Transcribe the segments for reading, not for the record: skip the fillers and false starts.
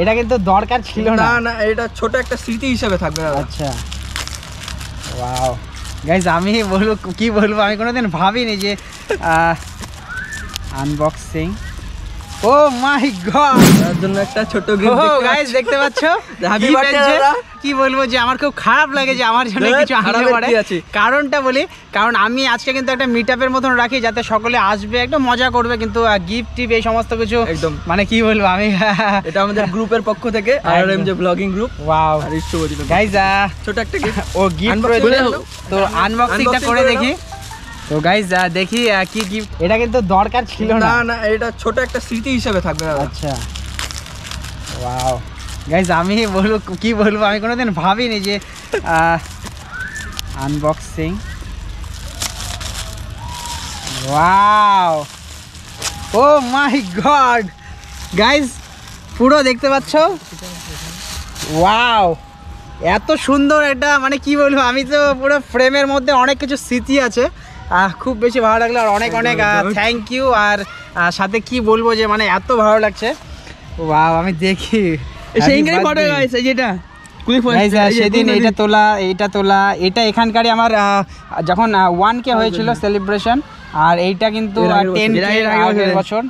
এটা কিন্তু দরকার ছিল না। না না, এটা ছোট একটা স্মৃতি হিসেবে থাকবে। আচ্ছা ওয়াও গাইস, আমি বলবো কি বলবো, আমি কোনোদিন ভাবিনি যে আনবক্সিং। ও মাই গড, তার জন্য একটা ছোট ও গাইস দেখতে পাচ্ছ কি বলবো যে আমার খুব খারাপ লাগে যে আমার জন্য কিছু আনতে পারে। কারণটা বলি, কারণ আমি আজকে কিন্তু একটা মিটআপের মতন রাখি যাতে সকলে আসবে একটু মজা করবে, কিন্তু গিফট টিপ এই সমস্ত কিছু একদম মানে কি বলবো আমি এটা আমাদের গ্রুপের পক্ষ থেকে আরএম যে ব্লগিং গ্রুপ। ওয়াও আর শুভদিন গাইস, ছোট একটা গিফট ও গিফট করে তো আনবক্সিংটা করে দেখি। তো গাইস দেখি কি গিফট। এটা কিন্তু দরকার ছিল না। না না, এটা ছোট একটা স্মৃতি হিসেবে থাকবে। আচ্ছা ওয়াও গাইস, আমি বলবো কি বলবো, আমি কোনোদিন ভাবিনি যে আনবক্সিং। ওয়াও ও মাই গড গাইস, পুরো দেখতে পাচ্ছ। ওয়াও এত সুন্দর একটা মানে কি বলবো, আমি তো পুরো ফ্রেমের মধ্যে অনেক কিছু স্মৃতি আছে। খুব বেশি ভালো লাগলো আর অনেক অনেক থ্যাংক ইউ। আর সাথে কি বলবো যে মানে এত ভালো লাগছে। ওয়াও আমি দেখি সেদিন এইটা তোলা এটা এখানকারই আমার যখন 1K হয়েছিল সেলিব্রেশন, আর এইটা কিন্তু 10 বছর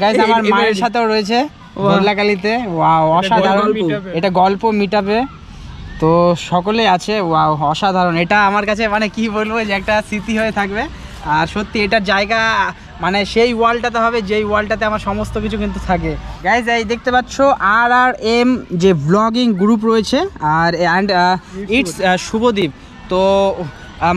গাইস আমার মায়ের সাথেও রয়েছে বদলাকালীতে। ওয়াও অসাধারণ, এটা গল্প মিটআপে তো সকলে আছে। ওয়াও অসাধারণ, এটা আমার কাছে মানে কি বলবো যে একটা স্মৃতি হয়ে থাকবে। আর সত্যি এটার জায়গা মানে সেই ওয়ালটাতে হবে যেই ওয়ালটাতে আমার সমস্ত কিছু কিন্তু থাকে। গাইজ এই দেখতে পাচ্ছ RRM যে ব্লগিং গ্রুপ রয়েছে আর অ্যান্ড ইটস শুভদীপ। তো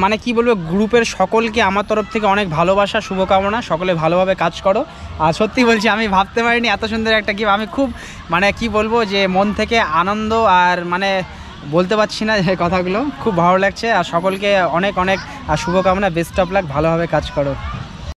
মানে কি বলবো, গ্রুপের সকলকে আমার তরফ থেকে অনেক ভালোবাসা, শুভকামনা, সকলে ভালোভাবে কাজ করো। আর সত্যি বলছি আমি ভাবতে পারিনি এত সুন্দর একটা গিফট। আমি খুব মানে কি বলবো যে মন থেকে আনন্দ আর মানে বলতে পারছি না যে কথাগুলো, খুব ভালো লাগছে। আর সকলকে অনেক অনেক শুভকামনা, বেস্ট অফ লাক, ভালোভাবে কাজ করো।